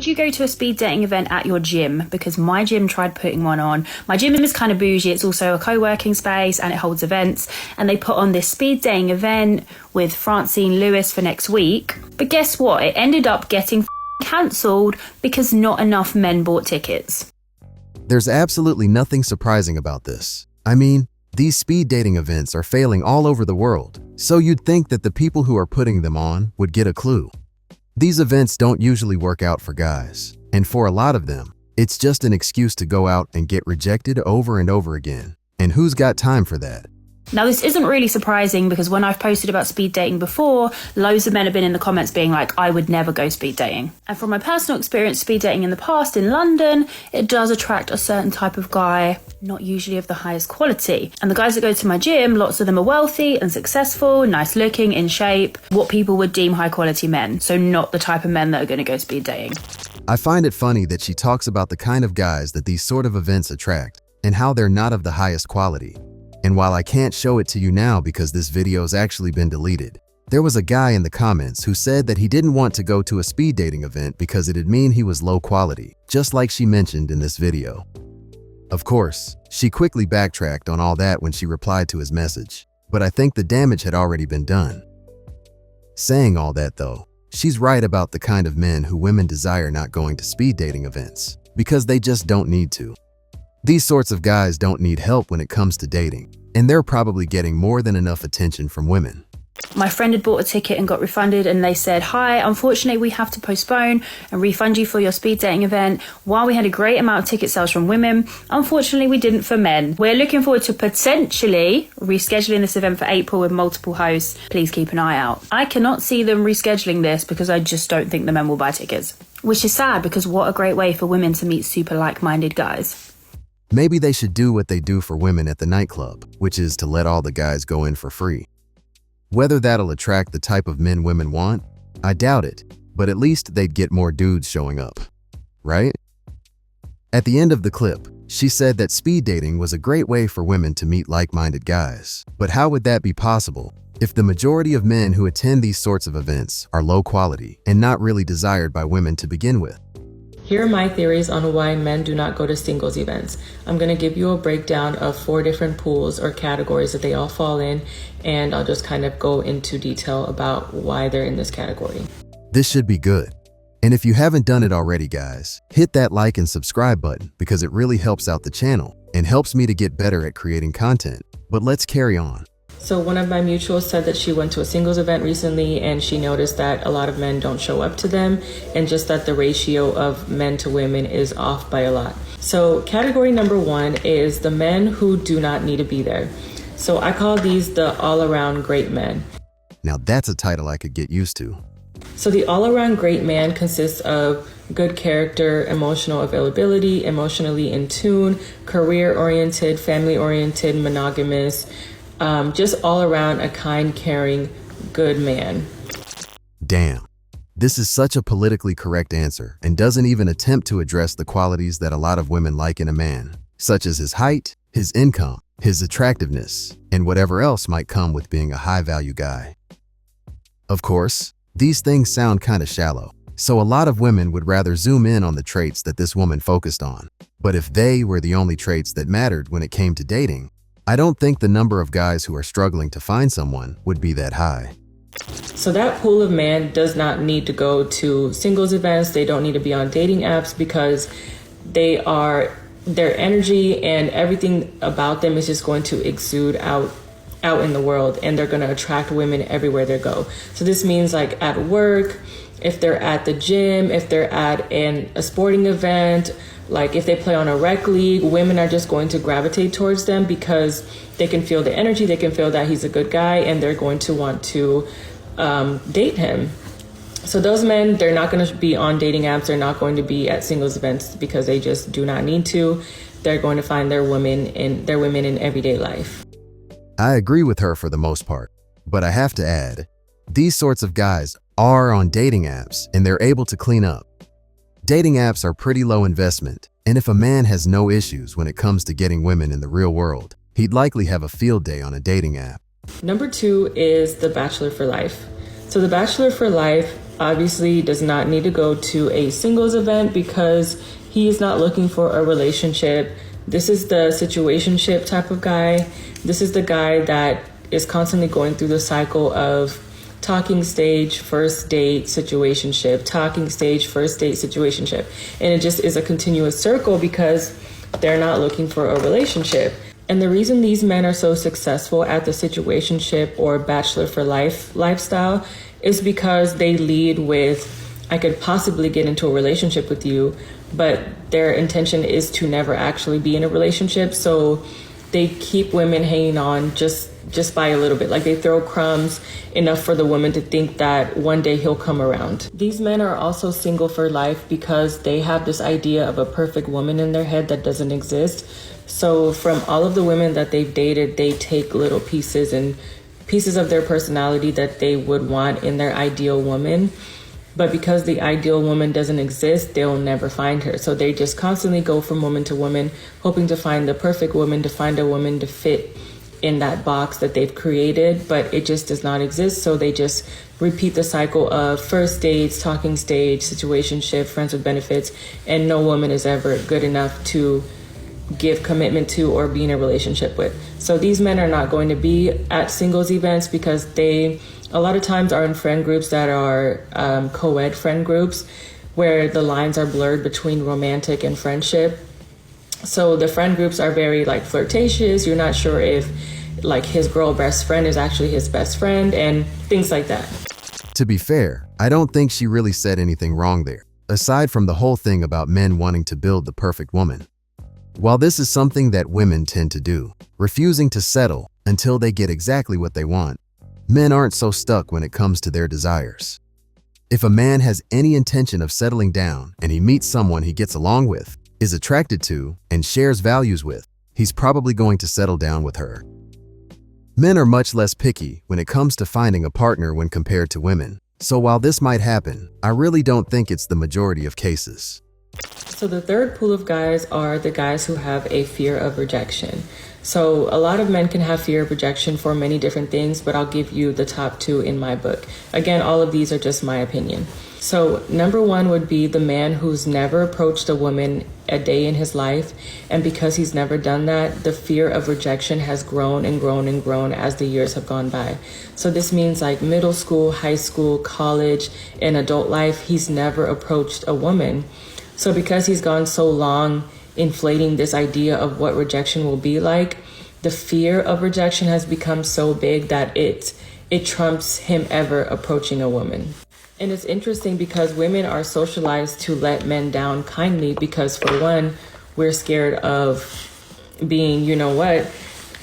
Would you go to a speed dating event at your gym? Because my gym tried putting one on. My gym is kind of bougie. It's also a co-working space and it holds events. And they put on this speed dating event with Francine Lewis for next week. But guess what? It ended up getting cancelled because not enough men bought tickets. There's absolutely nothing surprising about this. I mean, these speed dating events are failing all over the world, so you'd think that the people who are putting them on would get a clue. These events don't usually work out for guys, and for a lot of them, it's just an excuse to go out and get rejected over and over again. And who's got time for that? Now, this isn't really surprising because when I've posted about speed dating before, loads of men have been in the comments being like, I would never go speed dating. And from my personal experience speed dating in the past in London, it does attract a certain type of guy, not usually of the highest quality. And the guys that go to my gym, lots of them are wealthy and successful, nice looking, in shape, what people would deem high quality men. So not the type of men that are going to go speed dating. I find it funny that she talks about the kind of guys that these sort of events attract and how they're not of the highest quality. And while I can't show it to you now because this video's actually been deleted, there was a guy in the comments who said that he didn't want to go to a speed dating event because it'd mean he was low quality, just like she mentioned in this video. Of course, she quickly backtracked on all that when she replied to his message, but I think the damage had already been done. Saying all that though, she's right about the kind of men who women desire not going to speed dating events, because they just don't need to. These sorts of guys don't need help when it comes to dating, and they're probably getting more than enough attention from women. My friend had bought a ticket and got refunded and they said, hi, unfortunately we have to postpone and refund you for your speed dating event. While we had a great amount of ticket sales from women, unfortunately we didn't for men. We're looking forward to potentially rescheduling this event for April with multiple hosts. Please keep an eye out. I cannot see them rescheduling this because I just don't think the men will buy tickets. Which is sad because what a great way for women to meet super like-minded guys. Maybe they should do what they do for women at the nightclub, which is to let all the guys go in for free. Whether that'll attract the type of men women want, I doubt it, but at least they'd get more dudes showing up, right? At the end of the clip, she said that speed dating was a great way for women to meet like-minded guys. But how would that be possible if the majority of men who attend these sorts of events are low quality and not really desired by women to begin with? Here are my theories on why men do not go to singles events. I'm going to give you a breakdown of 4 different pools or categories that they all fall in, and I'll just kind of go into detail about why they're in this category. This should be good. And if you haven't done it already, guys, hit that like and subscribe button because it really helps out the channel and helps me to get better at creating content. But let's carry on. So one of my mutuals said that she went to a singles event recently and she noticed that a lot of men don't show up to them and just that the ratio of men to women is off by a lot. So category number 1 is the men who do not need to be there. So I call these the all-around great men. Now that's a title I could get used to. So the all-around great man consists of good character, emotional availability, emotionally in tune, career-oriented, family-oriented, monogamous, just all around a kind, caring, good man. Damn. This is such a politically correct answer and doesn't even attempt to address the qualities that a lot of women like in a man, such as his height, his income, his attractiveness, and whatever else might come with being a high-value guy. Of course, these things sound kind of shallow, so a lot of women would rather zoom in on the traits that this woman focused on. But if they were the only traits that mattered when it came to dating, I don't think the number of guys who are struggling to find someone would be that high. So that pool of men does not need to go to singles events. They don't need to be on dating apps because their energy and everything about them is just going to exude out in the world, and they're going to attract women everywhere they go. So this means like at work, if they're at the gym, if they're at a sporting event, like if they play on a rec league, women are just going to gravitate towards them because they can feel the energy, they can feel that he's a good guy, and they're going to want to date him. So those men, they're not going to be on dating apps, they're not going to be at singles events because they just do not need to. They're going to find their women in everyday life. I agree with her for the most part, but I have to add, these sorts of guys are on dating apps and they're able to clean up. Dating apps are pretty low investment, and if a man has no issues when it comes to getting women in the real world, he'd likely have a field day on a dating app. Number 2 is the Bachelor for Life. So the Bachelor for Life obviously does not need to go to a singles event because he is not looking for a relationship. This is the situationship type of guy. This is the guy that is constantly going through the cycle of talking stage, first date, situationship, talking stage, first date, situationship. And it just is a continuous circle because they're not looking for a relationship. And the reason these men are so successful at the situationship or bachelor for life lifestyle is because they lead with, I could possibly get into a relationship with you, but their intention is to never actually be in a relationship. So they keep women hanging on just by a little bit. Like they throw crumbs enough for the woman to think that one day he'll come around. These men are also single for life because they have this idea of a perfect woman in their head that doesn't exist. So from all of the women that they've dated, they take little pieces of their personality that they would want in their ideal woman. But because the ideal woman doesn't exist, they'll never find her. So they just constantly go from woman to woman, hoping to find the perfect woman, to find a woman to fit in that box that they've created, but it just does not exist. So they just repeat the cycle of first dates, talking stage, situationship, friends with benefits, and no woman is ever good enough to give commitment to or be in a relationship with. So these men are not going to be at singles events because they a lot of times are in friend groups that are co-ed friend groups where the lines are blurred between romantic and friendship. So the friend groups are very like flirtatious. You're not sure if like his girl best friend is actually his best friend and things like that. To be fair, I don't think she really said anything wrong there, aside from the whole thing about men wanting to build the perfect woman. While this is something that women tend to do, refusing to settle until they get exactly what they want, men aren't so stuck when it comes to their desires. If a man has any intention of settling down and he meets someone he gets along with, is attracted to, and shares values with, he's probably going to settle down with her. Men are much less picky when it comes to finding a partner when compared to women. So while this might happen, I really don't think it's the majority of cases. So the third pool of guys are the guys who have a fear of rejection. So a lot of men can have fear of rejection for many different things, but I'll give you the top two in my book. Again, all of these are just my opinion. So number one would be the man who's never approached a woman a day in his life. And because he's never done that, the fear of rejection has grown and grown and grown as the years have gone by. So this means like middle school, high school, college, and adult life, he's never approached a woman. So because he's gone so long inflating this idea of what rejection will be like, the fear of rejection has become so big that it trumps him ever approaching a woman. And it's interesting because women are socialized to let men down kindly because for one, we're scared of being, you know what,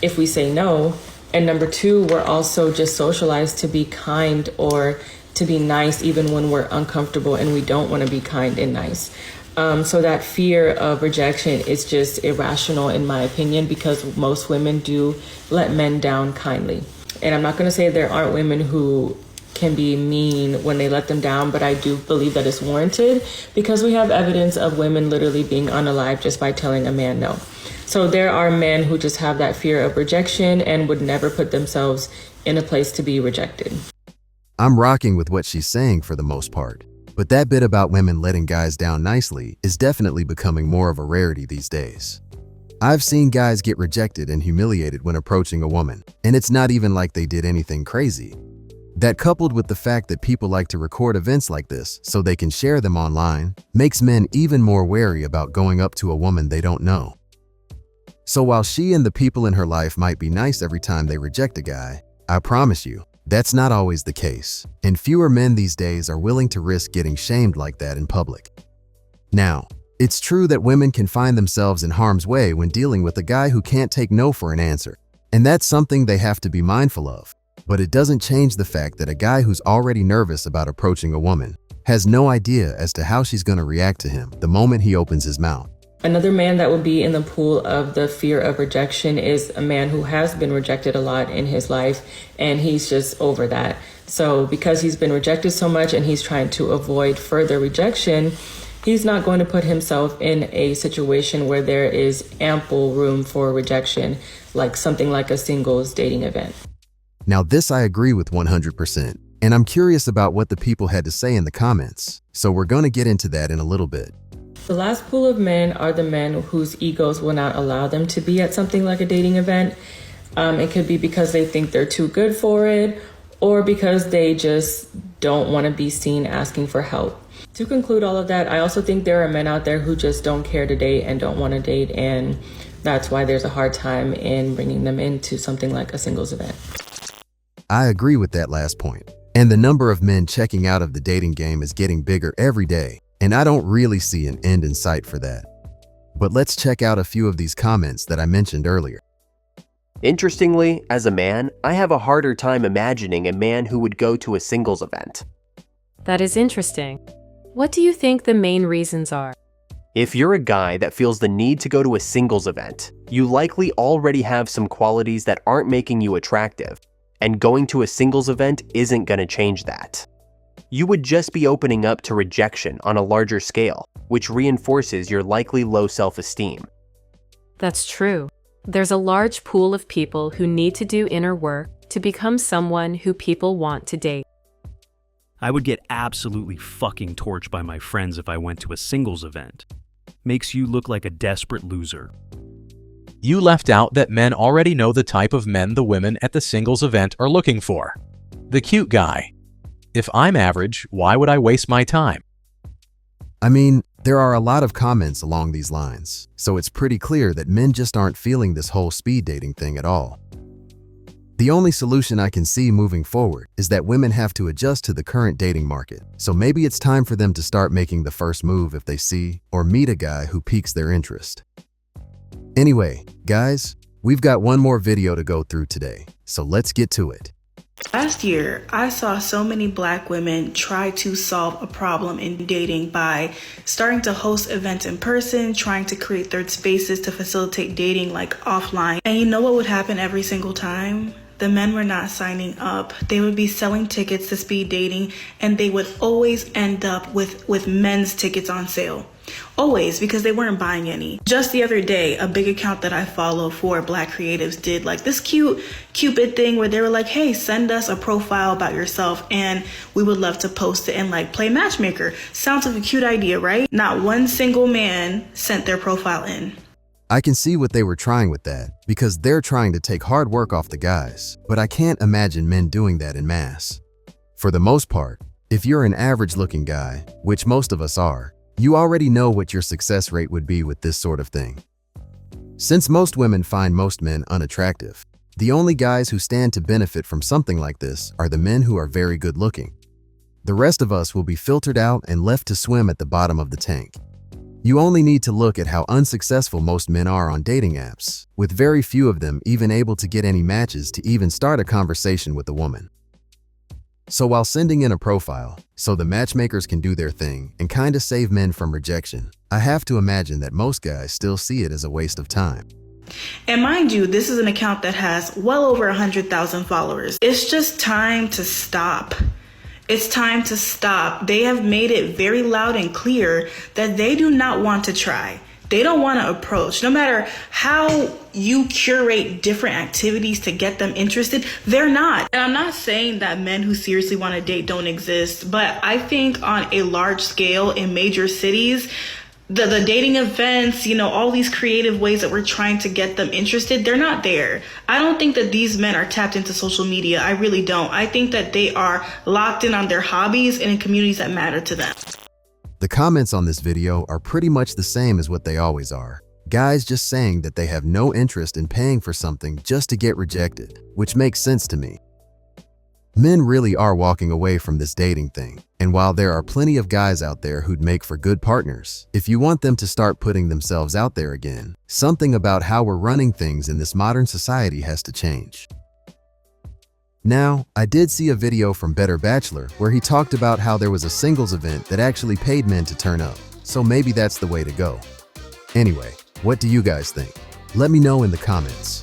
if we say no. And number two, we're also just socialized to be kind or to be nice even when we're uncomfortable and we don't want to be kind and nice. So that fear of rejection is just irrational in my opinion because most women do let men down kindly. And I'm not going to say there aren't women who can be mean when they let them down, but I do believe that it's warranted because we have evidence of women literally being unalived just by telling a man no. So there are men who just have that fear of rejection and would never put themselves in a place to be rejected. I'm rocking with what she's saying for the most part, but that bit about women letting guys down nicely is definitely becoming more of a rarity these days. I've seen guys get rejected and humiliated when approaching a woman, and it's not even like they did anything crazy. That, coupled with the fact that people like to record events like this so they can share them online, makes men even more wary about going up to a woman they don't know. So while she and the people in her life might be nice every time they reject a guy, I promise you, that's not always the case, and fewer men these days are willing to risk getting shamed like that in public. Now, it's true that women can find themselves in harm's way when dealing with a guy who can't take no for an answer, and that's something they have to be mindful of. But it doesn't change the fact that a guy who's already nervous about approaching a woman has no idea as to how she's going to react to him the moment he opens his mouth. Another man that would be in the pool of the fear of rejection is a man who has been rejected a lot in his life, and he's just over that. So because he's been rejected so much and he's trying to avoid further rejection, he's not going to put himself in a situation where there is ample room for rejection, like something like a singles dating event. Now this I agree with 100%. And I'm curious about what the people had to say in the comments, so we're going to get into that in a little bit. The last pool of men are the men whose egos will not allow them to be at something like a dating event. It could be because they think they're too good for it, or because they just don't want to be seen asking for help. To conclude all of that, I also think there are men out there who just don't care to date and don't want to date, and that's why there's a hard time in bringing them into something like a singles event. I agree with that last point. And the number of men checking out of the dating game is getting bigger every day, and I don't really see an end in sight for that. But let's check out a few of these comments that I mentioned earlier. Interestingly, as a man, I have a harder time imagining a man who would go to a singles event. That is interesting. What do you think the main reasons are? If you're a guy that feels the need to go to a singles event, you likely already have some qualities that aren't making you attractive, and going to a singles event isn't going to change that. You would just be opening up to rejection on a larger scale, which reinforces your likely low self-esteem. That's true. There's a large pool of people who need to do inner work to become someone who people want to date. I would get absolutely fucking torched by my friends if I went to a singles event. Makes you look like a desperate loser. You left out that men already know the type of men the women at the singles event are looking for. The cute guy. If I'm average, why would I waste my time? I mean, there are a lot of comments along these lines, so it's pretty clear that men just aren't feeling this whole speed dating thing at all. The only solution I can see moving forward is that women have to adjust to the current dating market, so maybe it's time for them to start making the first move if they see or meet a guy who piques their interest. Anyway, guys, we've got one more video to go through today, so let's get to it. Last year, I saw so many Black women try to solve a problem in dating by starting to host events in person, trying to create third spaces to facilitate dating like offline. And you know what would happen every single time? The men were not signing up. They would be selling tickets to speed dating, and they would always end up with men's tickets on sale. Always, because they weren't buying any. Just the other day, a big account that I follow for Black creatives did like this cute Cupid thing where they were like, hey, send us a profile about yourself and we would love to post it and like play matchmaker. Sounds like a cute idea, right? Not one single man sent their profile in. I can see what they were trying with that, because they're trying to take hard work off the guys, but I can't imagine men doing that en masse. For the most part, if you're an average-looking guy, which most of us are, you already know what your success rate would be with this sort of thing. Since most women find most men unattractive, the only guys who stand to benefit from something like this are the men who are very good-looking. The rest of us will be filtered out and left to swim at the bottom of the tank. You only need to look at how unsuccessful most men are on dating apps, with very few of them even able to get any matches to even start a conversation with a woman. So while sending in a profile, so the matchmakers can do their thing and kinda save men from rejection, I have to imagine that most guys still see it as a waste of time. And mind you, this is an account that has well over 100,000 followers. It's just time to stop. It's time to stop. They have made it very loud and clear that they do not want to try. They don't want to approach. No matter how you curate different activities to get them interested, they're not. And I'm not saying that men who seriously want to date don't exist, but I think on a large scale in major cities, the dating events, all these creative ways that we're trying to get them interested, they're not there. I don't think that these men are tapped into social media. I really don't. I think that they are locked in on their hobbies and in communities that matter to them. The comments on this video are pretty much the same as what they always are. Guys just saying that they have no interest in paying for something just to get rejected, which makes sense to me. Men really are walking away from this dating thing, and while there are plenty of guys out there who'd make for good partners, if you want them to start putting themselves out there again, something about how we're running things in this modern society has to change. Now, I did see a video from Better Bachelor where he talked about how there was a singles event that actually paid men to turn up, so maybe that's the way to go. Anyway, what do you guys think? Let me know in the comments.